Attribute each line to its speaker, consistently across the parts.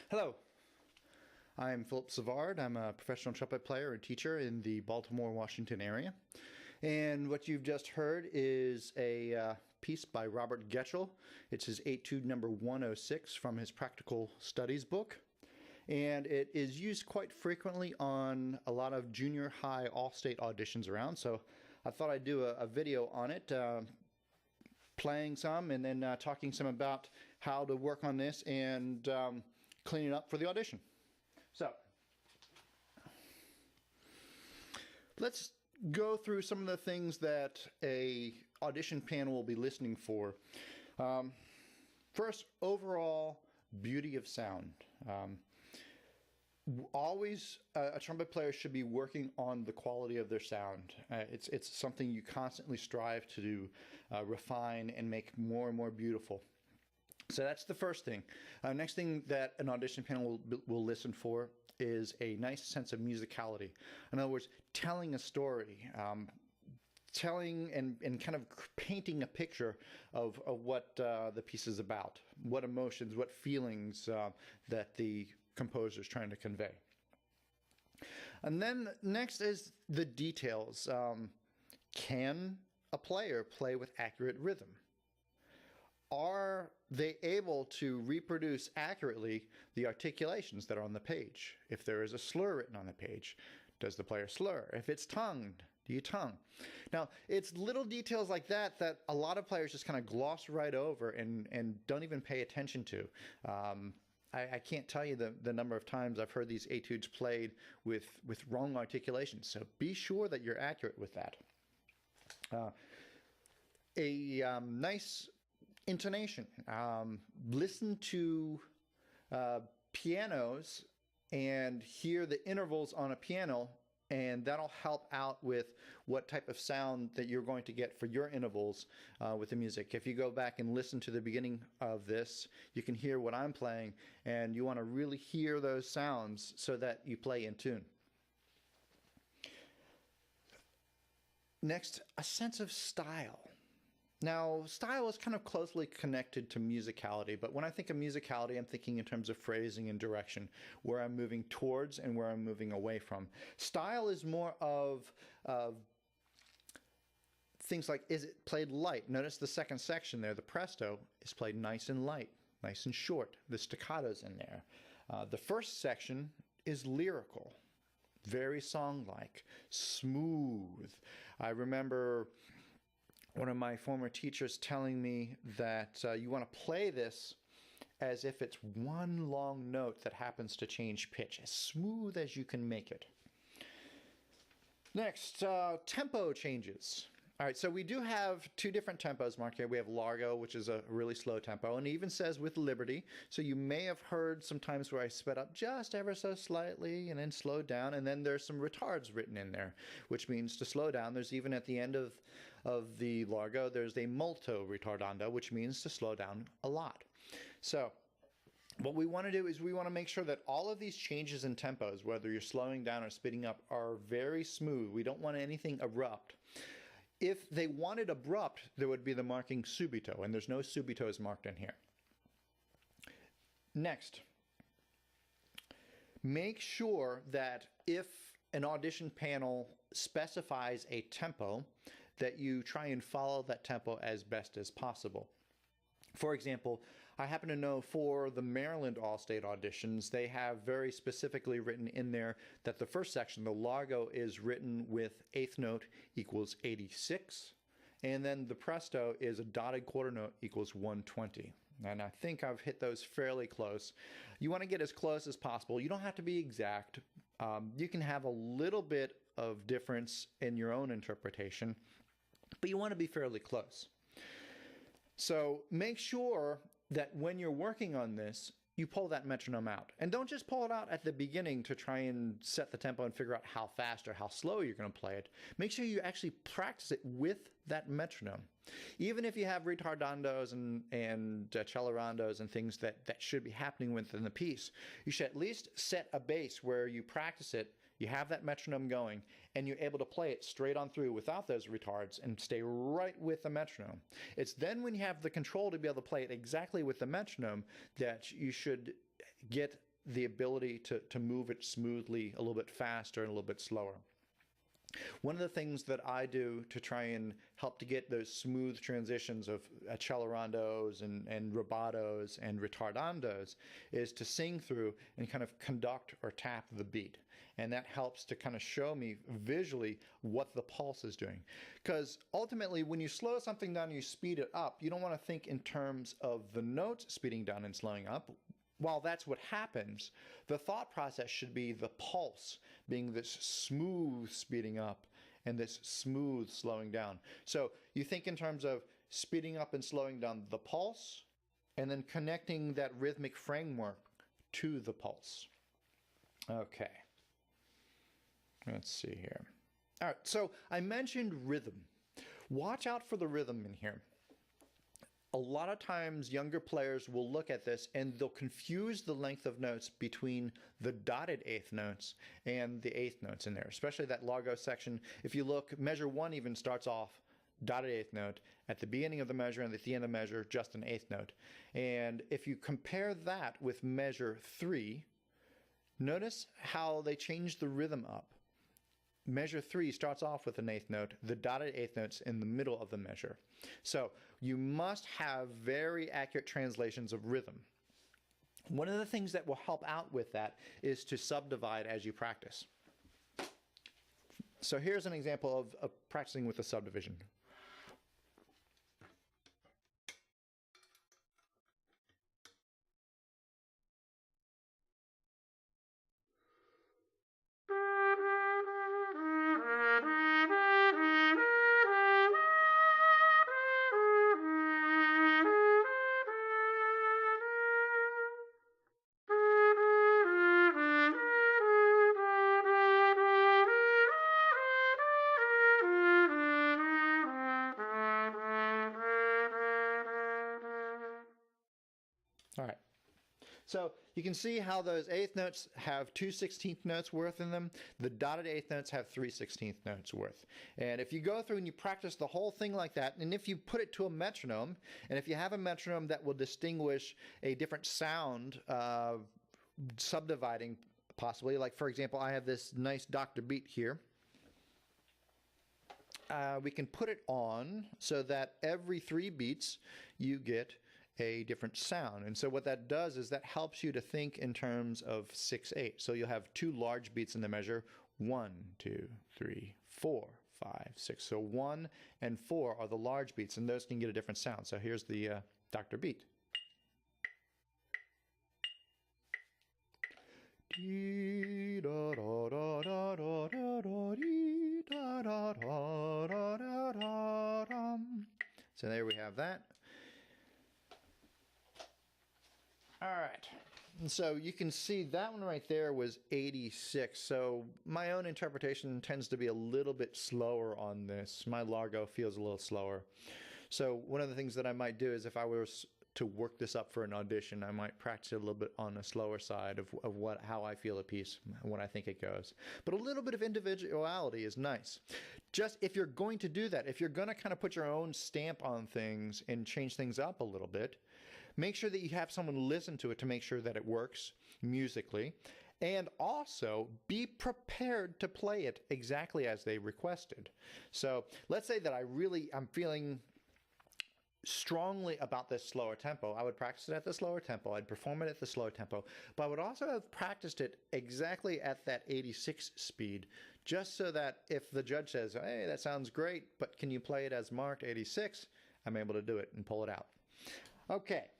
Speaker 1: Hello, I'm Phil Savard. I'm a professional trumpet player and teacher in the Baltimore, Washington area. And what you've just heard is a piece by Robert Getchell. It's his etude number 106 from his Practical Studies book. And it is used quite frequently on a lot of junior high all-state auditions around. So I thought I'd do a video on it, playing some and then talking some about how to work on this and cleaning up for the audition. So let's go through some of the things that a audition panel will be listening for. First, overall beauty of sound. Always a trumpet player should be working on the quality of their sound. It's something you constantly strive to refine and make more and more beautiful. So that's the first thing. Next thing that an audition panel will listen for is a nice sense of musicality. In other words, telling a story, telling and kind of painting a picture of what the piece is about, what emotions, what feelings that the composer is trying to convey. And then next is the details. Can a player play with accurate rhythm? Are they able to reproduce accurately the articulations that are on the page? If there is a slur written on the page, does the player slur? If it's tongued, do you tongue? Now, it's little details like that that a lot of players just kind of gloss right over and don't even pay attention to. I can't tell you the number of times I've heard these etudes played with wrong articulations, so be sure that you're accurate with that. Nice intonation. Listen to pianos and hear the intervals on a piano, and that'll help out with what type of sound that you're going to get for your intervals with the music. If you go back and listen to the beginning of this, you can hear what I'm playing, and you want to really hear those sounds so that you play in tune. Next, a sense of style. Now, style is kind of closely connected to musicality, but when I think of musicality, I'm thinking in terms of phrasing and direction, where I'm moving towards and where I'm moving away from. Style is more of things like, is it played light? Notice the second section there, the presto, is played nice and light, nice and short. The staccato's in there. The first section is lyrical, very song-like, smooth. I remember one of my former teachers telling me that you want to play this as if it's one long note that happens to change pitch, as smooth as you can make it. Next, tempo changes. All right, so we do have two different tempos marked here. We have largo, which is a really slow tempo, and it even says with liberty. So you may have heard sometimes where I sped up just ever so slightly and then slowed down, and then there's some retards written in there, which means to slow down. There's even at the end of the largo, there's a molto ritardando, which means to slow down a lot. So what we want to do is we want to make sure that all of these changes in tempos, whether you're slowing down or speeding up, are very smooth. We don't want anything abrupt. If they wanted abrupt, there would be the marking subito, and there's no subitos marked in here. Next, make sure that if an audition panel specifies a tempo, that you try and follow that tempo as best as possible. For example, I happen to know for the Maryland All-State auditions, they have very specifically written in there that the first section, the largo, is written with eighth note equals 86, and then the presto is a dotted quarter note equals 120. And I think I've hit those fairly close. You want to get as close as possible. You don't have to be exact. You can have a little bit of difference in your own interpretation, but you want to be fairly close. So make sure that when you're working on this, you pull that metronome out. And don't just pull it out at the beginning to try and set the tempo and figure out how fast or how slow you're going to play it. Make sure you actually practice it with that metronome. Even if you have ritardandos and cellorandos and things that should be happening within the piece, you should at least set a base where you practice it, you have that metronome going, and you're able to play it straight on through without those retards and stay right with the metronome. It's then when you have the control to be able to play it exactly with the metronome that you should get the ability to move it smoothly, a little bit faster and a little bit slower. One of the things that I do to try and help to get those smooth transitions of cellorandos and rubatos and ritardandos is to sing through and kind of conduct or tap the beat. And that helps to kind of show me visually what the pulse is doing. Because ultimately, when you slow something down and you speed it up, you don't want to think in terms of the notes speeding down and slowing up. While that's what happens, the thought process should be the pulse being this smooth speeding up and this smooth slowing down. So you think in terms of speeding up and slowing down the pulse and then connecting that rhythmic framework to the pulse. Okay. Let's see here. All right, so I mentioned rhythm. Watch out for the rhythm in here. A lot of times younger players will look at this and they'll confuse the length of notes between the dotted eighth notes and the eighth notes in there, especially that largo section. If you look, measure 1 even starts off dotted eighth note at the beginning of the measure, and at the end of the measure just an eighth note. And if you compare that with measure 3, notice how they change the rhythm up. Measure 3 starts off with an eighth note, the dotted eighth notes in the middle of the measure. So you must have very accurate translations of rhythm. One of the things that will help out with that is to subdivide as you practice. So here's an example of practicing with a subdivision. All right. So you can see how those eighth notes have 2/16 notes worth in them. The dotted eighth notes have 3/16 notes worth. And if you go through and you practice the whole thing like that, and if you put it to a metronome, and if you have a metronome that will distinguish a different sound, subdividing possibly, like for example, I have this nice Dr. beat here. We can put it on so that every 3 beats you get a different sound. And so what that does is that helps you to think in terms of 6/8. So you'll have 2 large beats in the measure, 1, 2, 3, 4, 5, 6. So 1 and 4 are the large beats, and those can get a different sound. So here's the Dr. beat. So there we have that. All right, and so you can see that one right there was 86. So my own interpretation tends to be a little bit slower on this. My largo feels a little slower. So one of the things that I might do is if I was to work this up for an audition, I might practice it a little bit on the slower side of how I feel a piece, when I think it goes. But a little bit of individuality is nice. Just if you're going to do that, if you're going to kind of put your own stamp on things and change things up a little bit, make sure that you have someone listen to it to make sure that it works musically. And also be prepared to play it exactly as they requested. So let's say that I'm feeling strongly about this slower tempo. I would practice it at the slower tempo. I'd perform it at the slower tempo. But I would also have practiced it exactly at that 86 speed, just so that if the judge says, hey, that sounds great, but can you play it as marked 86? I'm able to do it and pull it out. Okay.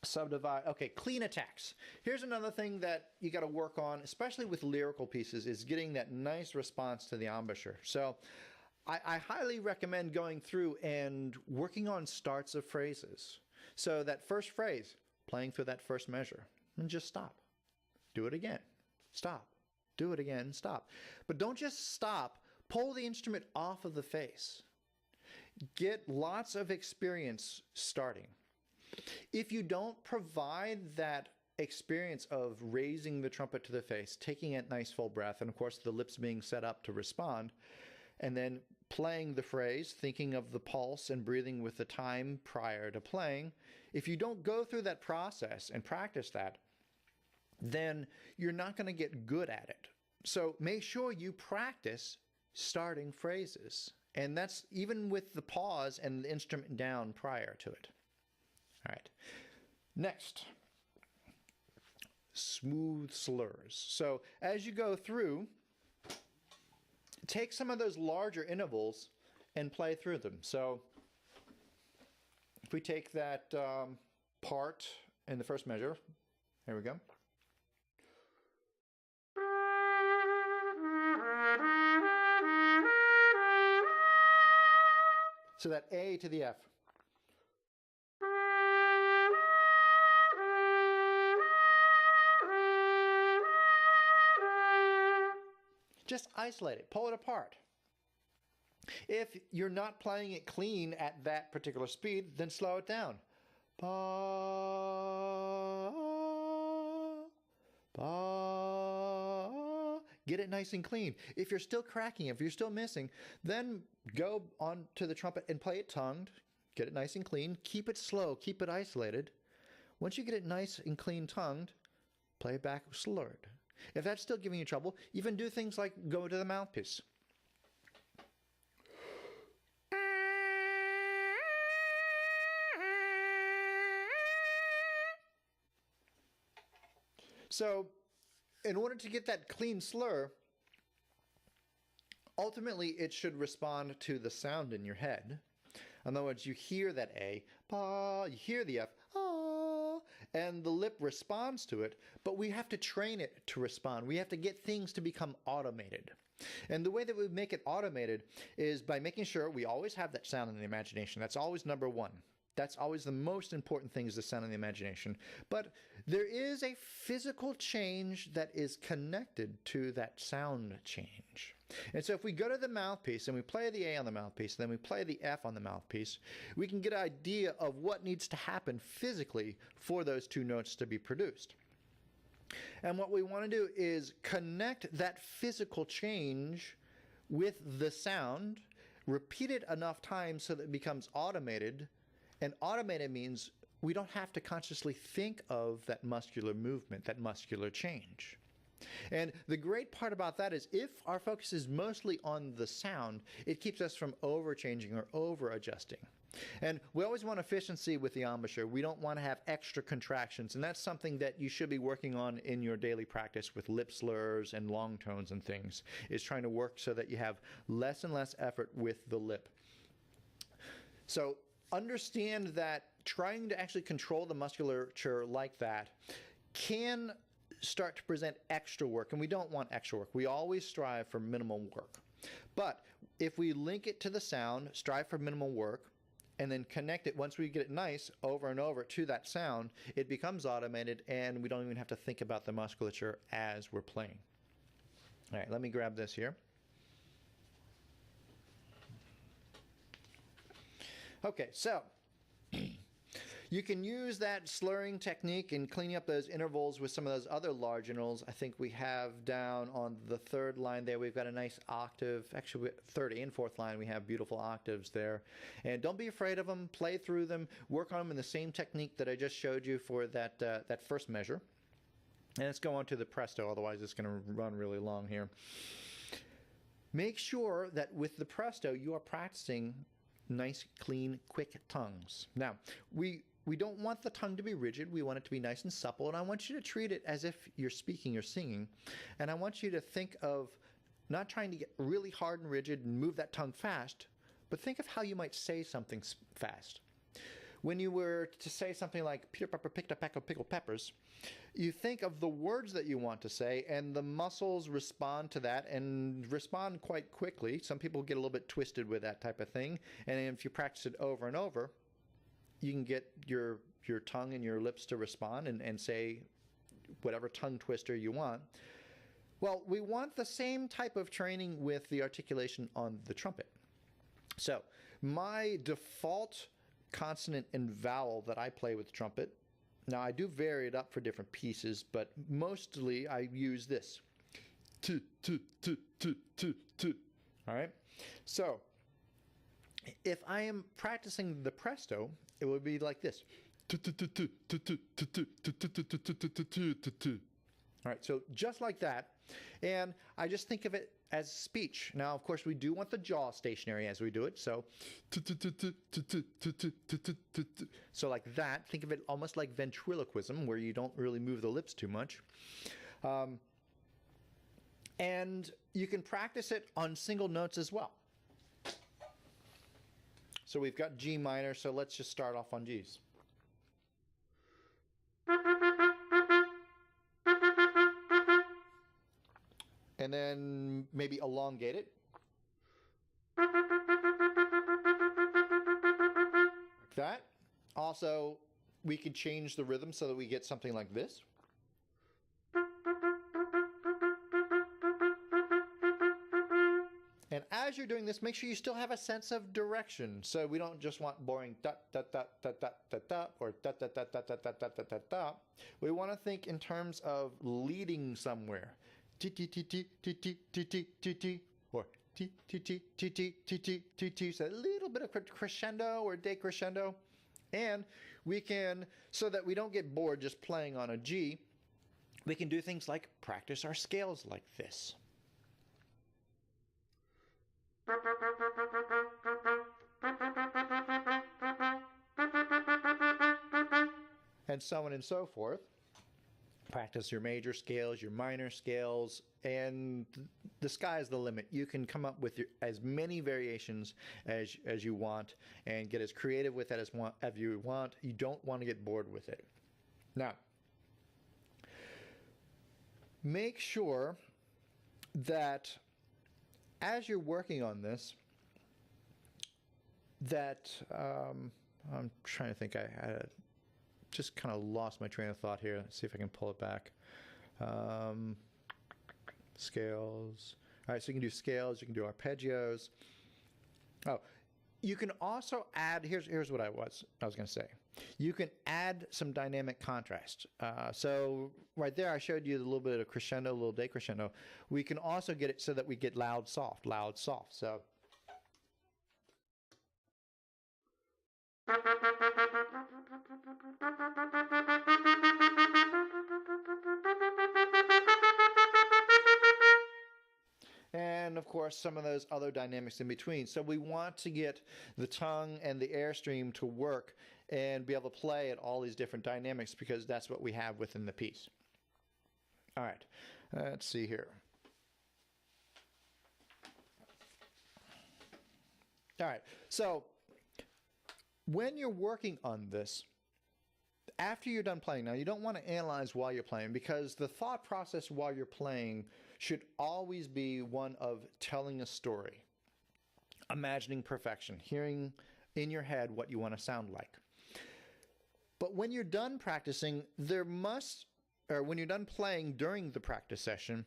Speaker 1: Subdivide. Okay, clean attacks. Here's another thing that you got to work on, especially with lyrical pieces, is getting that nice response to the embouchure. So I highly recommend going through and working on starts of phrases. So that first phrase, playing through that first measure, and just stop. Do it again. Stop. Do it again. Stop. But don't just stop. Pull the instrument off of the face. Get lots of experience starting. If you don't provide that experience of raising the trumpet to the face, taking a nice full breath, and of course the lips being set up to respond, and then playing the phrase, thinking of the pulse and breathing with the time prior to playing, if you don't go through that process and practice that, then you're not going to get good at it. So make sure you practice starting phrases. And that's even with the pause and the instrument down prior to it. All right. Next, smooth slurs. So as you go through, take some of those larger intervals and play through them. So if we take that part in the first measure, here we go. So that A to the F. Just isolate it, pull it apart. If you're not playing it clean at that particular speed, then slow it down. Ba, ba. Get it nice and clean. If you're still cracking, if you're still missing, then go on to the trumpet and play it tongued. Get it nice and clean. Keep it slow. Keep it isolated. Once you get it nice and clean tongued, play it back slurred. If that's still giving you trouble, even do things like go to the mouthpiece. So, in order to get that clean slur, ultimately it should respond to the sound in your head. In other words, you hear that A, ba, you hear the F, ah, and the lip responds to it, but we have to train it to respond. We have to get things to become automated. And the way that we make it automated is by making sure we always have that sound in the imagination. That's always number one. That's always the most important thing, is the sound in the imagination. But there is a physical change that is connected to that sound change. And so if we go to the mouthpiece and we play the A on the mouthpiece, then we play the F on the mouthpiece, we can get an idea of what needs to happen physically for those two notes to be produced. And what we want to do is connect that physical change with the sound, repeat it enough times so that it becomes automated. And automated means we don't have to consciously think of that muscular movement, that muscular change. And the great part about that is if our focus is mostly on the sound, it keeps us from over-changing or over-adjusting. And we always want efficiency with the embouchure. We don't want to have extra contractions, and that's something that you should be working on in your daily practice with lip slurs and long tones and things, is trying to work so that you have less and less effort with the lip. So understand that trying to actually control the musculature like that can start to present extra work, and we don't want extra work. We always strive for minimal work. But if we link it to the sound, strive for minimal work, and then connect it, once we get it nice over and over to that sound, it becomes automated, and we don't even have to think about the musculature as we're playing. All right, let me grab this here. Okay, so you can use that slurring technique and cleaning up those intervals with some of those other large intervals. I think we have down on the third line there, we've got a nice octave. Actually, third and fourth line, we have beautiful octaves there. And don't be afraid of them. Play through them. Work on them in the same technique that I just showed you for that, that first measure. And let's go on to the presto, otherwise it's going to run really long here. Make sure that with the presto, you are practicing nice, clean, quick tongues. Now, we don't want the tongue to be rigid. We want it to be nice and supple. And I want you to treat it as if you're speaking or singing. And I want you to think of not trying to get really hard and rigid and move that tongue fast, but think of how you might say something fast. When you were to say something like, Peter Pepper picked a peck of pickled peppers, you think of the words that you want to say, and the muscles respond to that and respond quite quickly. Some people get a little bit twisted with that type of thing. And if you practice it over and over, you can get your your tongue and your lips to respond and say whatever tongue twister you want. Well, we want the same type of training with the articulation on the trumpet. So my default consonant and vowel that I play with trumpet, now I do vary it up for different pieces, but mostly I use this. T, t, t, t, t, t. All right? So if I am practicing the presto, it would be like this. All right, so just like that. And I just think of it as speech. Now, of course, we do want the jaw stationary as we do it. So like that. Think of it almost like ventriloquism, where you don't really move the lips too much. And you can practice it on single notes as well. So we've got G minor, so let's just start off on Gs. And then maybe elongate it. Like that. Also, we could change the rhythm so that we get something like this. And as you're doing this, make sure you still have a sense of direction. So we don't just want boring da da da da da da da or da da da da da da da da da da. We want to think in terms of leading somewhere. T t t t t t t t t t or t t t t t t t t t. So a little bit of crescendo or decrescendo, and we can, so that we don't get bored just playing on a G, we can do things like practice our scales like this. And so on and so forth. Practice your major scales, your minor scales, and the sky is the limit. You can come up with as many variations as you want and get as creative with it as you want. You don't want to get bored with it. Now, make sure that as you're working on this, that I'm trying to think. I just kind of lost my train of thought here. Let's see if I can pull it back. Scales. All right, so you can do scales. You can do arpeggios. Oh, you can also add. Here's what I was going to say. You can add some dynamic contrast. So right there, I showed you a little bit of crescendo, a little decrescendo. We can also get it so that we get loud, soft, loud, soft. So. And of course, some of those other dynamics in between. So we want to get the tongue and the airstream to work and be able to play at all these different dynamics, because that's what we have within the piece. All right, let's see here. All right, so when you're working on this, after you're done playing, now you don't want to analyze while you're playing, because the thought process while you're playing should always be one of telling a story, imagining perfection, hearing in your head what you want to sound like. But when you're done practicing, when you're done playing during the practice session,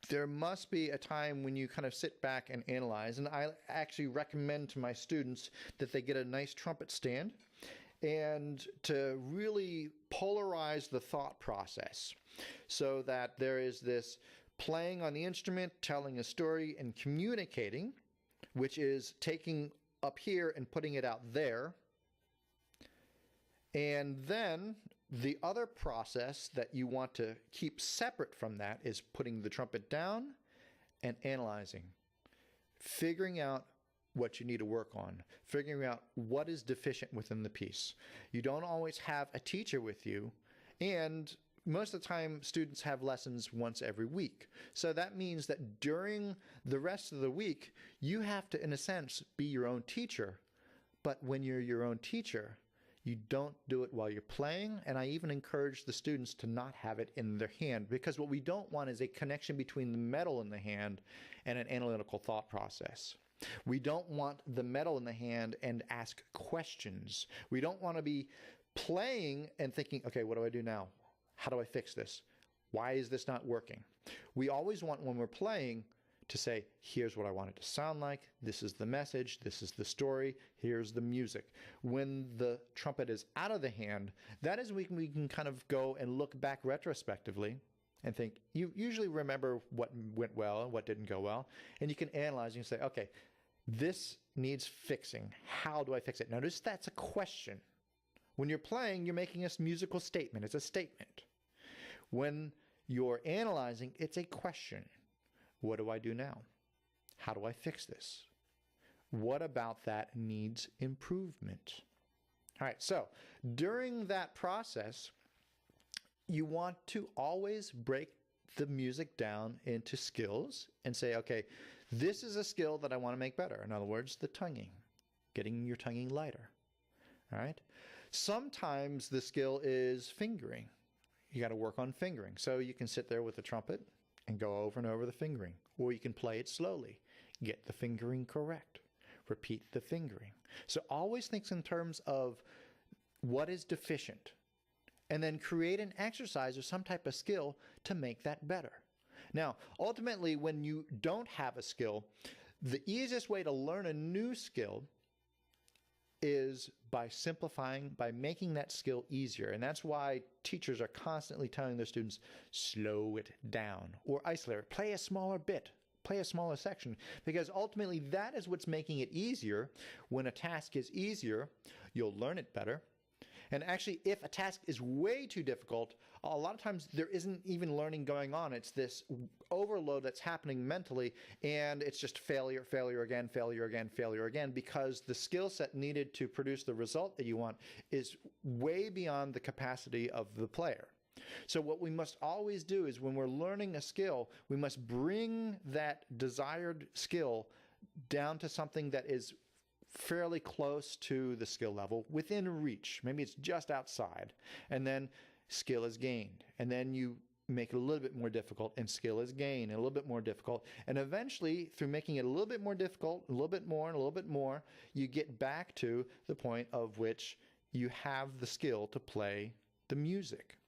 Speaker 1: there must be a time when you kind of sit back and analyze. And I actually recommend to my students that they get a nice trumpet stand and to really polarize the thought process so that there is this playing on the instrument, telling a story, and communicating, which is taking up here and putting it out there. And then the other process that you want to keep separate from that is putting the trumpet down and analyzing, figuring out what you need to work on, figuring out what is deficient within the piece. You don't always have a teacher with you, and most of the time students have lessons once every week. So that means that during the rest of the week, you have to, in a sense, be your own teacher. But when you're your own teacher, you don't do it while you're playing, and I even encourage the students to not have it in their hand, because what we don't want is a connection between the metal in the hand and an analytical thought process. We don't want the metal in the hand and ask questions. We don't want to be playing and thinking, okay, what do I do now? How do I fix this? Why is this not working? We always want, when we're playing, to say, here's what I want it to sound like. This is the message. This is the story. Here's the music. When the trumpet is out of the hand, that is when we can kind of go and look back retrospectively and think, you usually remember what went well and what didn't go well. And you can analyze and say, okay, this needs fixing. How do I fix it? Notice that's a question. When you're playing, you're making a musical statement. It's a statement. When you're analyzing, it's a question. What do I do now? How do I fix this? What about that needs improvement? All right, so during that process, you want to always break the music down into skills and say, okay, this is a skill that I want to make better. In other words, the tonguing, getting your tonguing lighter. All right. Sometimes the skill is fingering. You got to work on fingering. So you can sit there with the trumpet and go over and over the fingering, or you can play it slowly, get the fingering correct, repeat the fingering. So always think in terms of what is deficient, and then create an exercise or some type of skill to make that better. Now, ultimately, when you don't have a skill, the easiest way to learn a new skill is by simplifying, by making that skill easier. And that's why teachers are constantly telling their students, slow it down or isolate it. Play a smaller bit, play a smaller section, because ultimately that is what's making it easier. When a task is easier, you'll learn it better. And actually, if a task is way too difficult, a lot of times there isn't even learning going on. It's this overload that's happening mentally, and it's just failure, failure again, failure again, failure again, because the skill set needed to produce the result that you want is way beyond the capacity of the player. So what we must always do is when we're learning a skill, we must bring that desired skill down to something that is fairly close to the skill level, within reach. Maybe it's just outside. And then skill is gained. And then you make it a little bit more difficult, and skill is gained, and a little bit more difficult. And eventually, through making it a little bit more difficult, a little bit more, and a little bit more, you get back to the point of which you have the skill to play the music.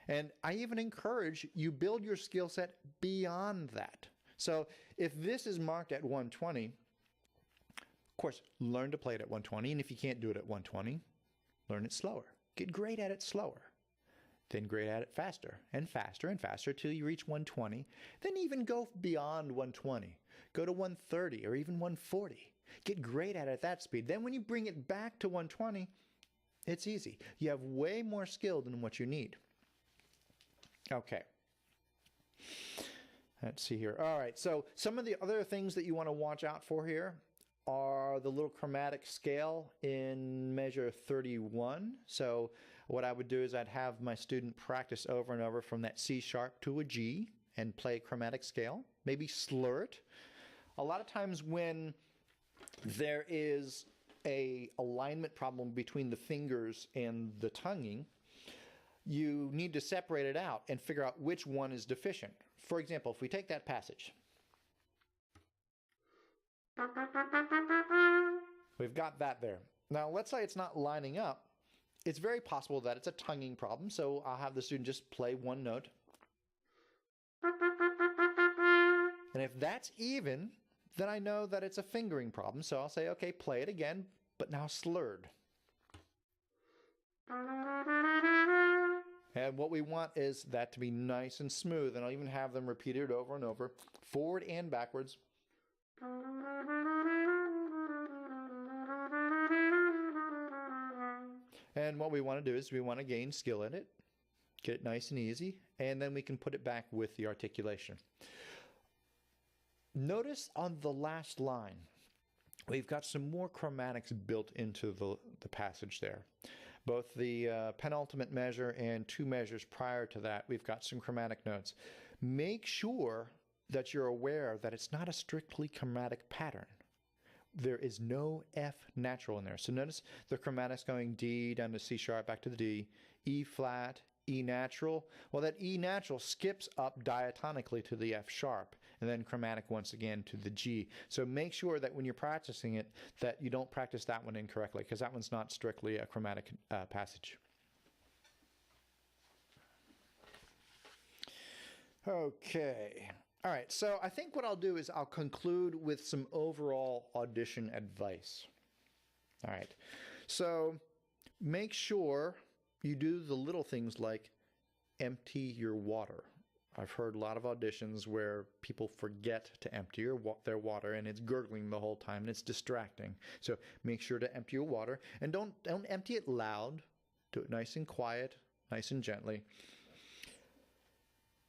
Speaker 1: And I even encourage you build your skill set beyond that. So if this is marked at 120, of course, learn to play it at 120, and if you can't do it at 120, learn it slower. Get great at it slower. Then great at it faster and faster and faster till you reach 120. Then even go beyond 120. Go to 130 or even 140. Get great at it at that speed. Then when you bring it back to 120, it's easy. You have way more skill than what you need. Okay. Let's see here. All right, so some of the other things that you want to watch out for here are the little chromatic scale in measure 31. So what I would do is I'd have my student practice over and over from that C sharp to a G and play chromatic scale, maybe slur it. A lot of times when there is a alignment problem between the fingers and the tonguing, you need to separate it out and figure out which one is deficient. For example, if we take that passage, we've got that there. Now, let's say it's not lining up. It's very possible that it's a tonguing problem, so I'll have the student just play one note. And if that's even, then I know that it's a fingering problem, so I'll say, okay, play it again, but now slurred. And what we want is that to be nice and smooth, and I'll even have them repeat it over and over, forward and backwards. And what we want to do is we want to gain skill in it, get it nice and easy, and then we can put it back with the articulation. Notice on the last line, we've got some more chromatics built into the passage there. Both the penultimate measure and 2 measures prior to that, we've got some chromatic notes. Make sure that you're aware that it's not a strictly chromatic pattern. There is no F natural in there. So notice the chromatics going D down to C sharp, back to the D, E flat, E natural. Well, that E natural skips up diatonically to the F sharp, and then chromatic once again to the G. So make sure that when you're practicing it, that you don't practice that one incorrectly, because that one's not strictly a chromatic passage. Okay. All right. So I think what I'll do is I'll conclude with some overall audition advice. All right. So make sure you do the little things like empty your water. I've heard a lot of auditions where people forget to empty their water, and it's gurgling the whole time and it's distracting. So make sure to empty your water, and don't empty it loud. Do it nice and quiet, nice and gently.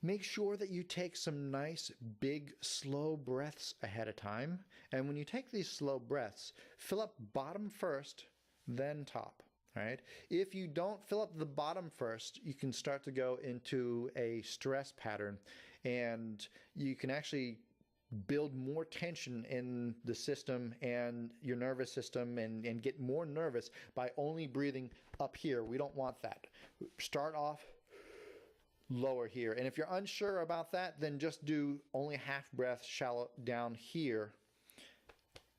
Speaker 1: Make sure that you take some nice, big, slow breaths ahead of time. And when you take these slow breaths, fill up bottom first, then top. All right? If you don't fill up the bottom first, you can start to go into a stress pattern, and you can actually build more tension in the system and your nervous system, and get more nervous by only breathing up here. We don't want that. Start off lower here. And if you're unsure about that, then just do only half breath, shallow down here,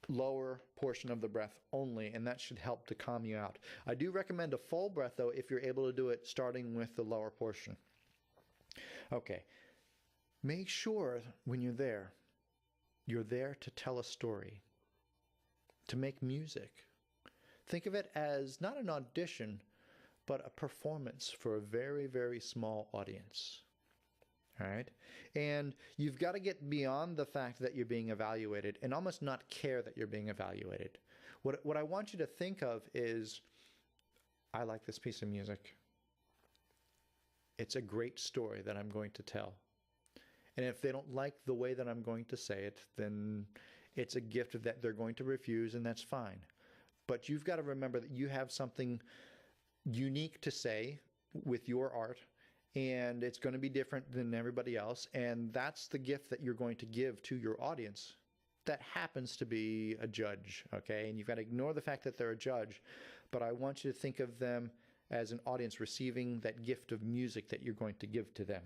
Speaker 1: lower portion of the breath only, and that should help to calm you out. I do recommend a full breath though if you're able to do it starting with the lower portion. Okay, make sure when you're there to tell a story, to make music. Think of it as not an audition, but a performance for a very, very small audience. All right? And you've got to get beyond the fact that you're being evaluated and almost not care that you're being evaluated. What I want you to think of is, I like this piece of music. It's a great story that I'm going to tell. And if they don't like the way that I'm going to say it, then it's a gift that they're going to refuse, and that's fine. But you've got to remember that you have something unique to say with your art, and it's going to be different than everybody else, and that's the gift that you're going to give to your audience that happens to be a judge, okay? And you've got to ignore the fact that they're a judge, but I want you to think of them as an audience receiving that gift of music that you're going to give to them.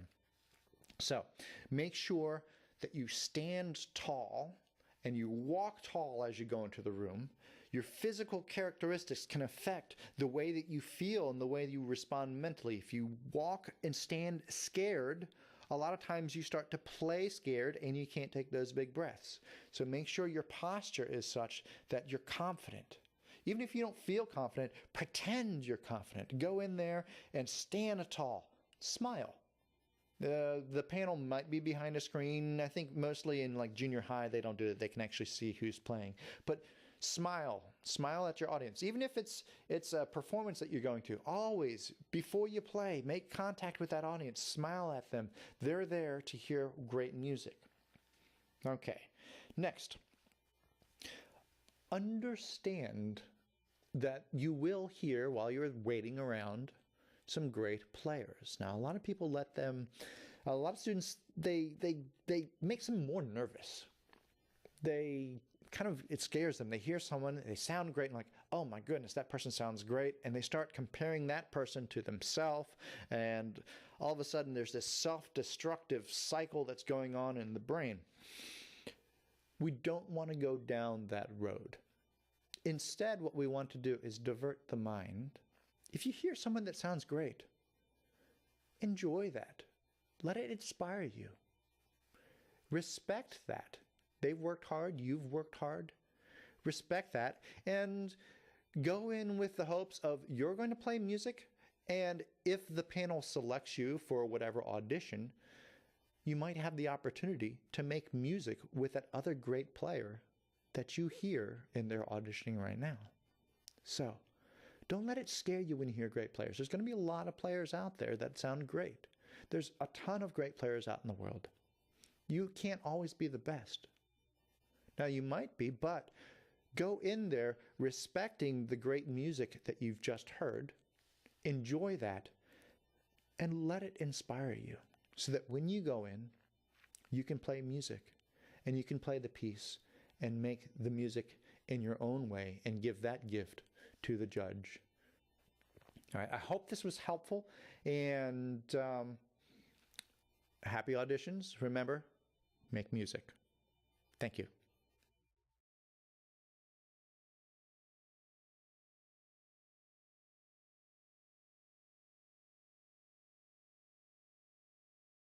Speaker 1: So make sure that you stand tall and you walk tall as you go into the room. Your physical characteristics can affect the way that you feel and the way you respond mentally. If you walk and stand scared, a lot of times you start to play scared and you can't take those big breaths. So make sure your posture is such that you're confident. Even if you don't feel confident, pretend you're confident. Go in there and stand tall. Smile. The panel might be behind a screen. I think mostly in like junior high they don't do it. They can actually see who's playing. But smile at your audience. Even if it's a performance that you're going to, always, before you play, make contact with that audience. Smile at them. They're there to hear great music. Okay, next. Understand that you will hear, while you're waiting around, some great players. Now, a lot of people a lot of students, they makes them more nervous. It scares them. They hear someone, they sound great, and like, oh my goodness, that person sounds great. And they start comparing that person to themselves. And all of a sudden, there's this self-destructive cycle that's going on in the brain. We don't want to go down that road. Instead, what we want to do is divert the mind. If you hear someone that sounds great, enjoy that. Let it inspire you. Respect that. They've worked hard, you've worked hard. Respect that, and go in with the hopes of you're going to play music, and if the panel selects you for whatever audition, you might have the opportunity to make music with that other great player that you hear in their auditioning right now. So, don't let it scare you when you hear great players. There's going to be a lot of players out there that sound great. There's a ton of great players out in the world. You can't always be the best. Now, you might be, but go in there respecting the great music that you've just heard. Enjoy that, and let it inspire you so that when you go in, you can play music, and you can play the piece and make the music in your own way and give that gift to the judge. All right, I hope this was helpful, and happy auditions. Remember, make music. Thank you.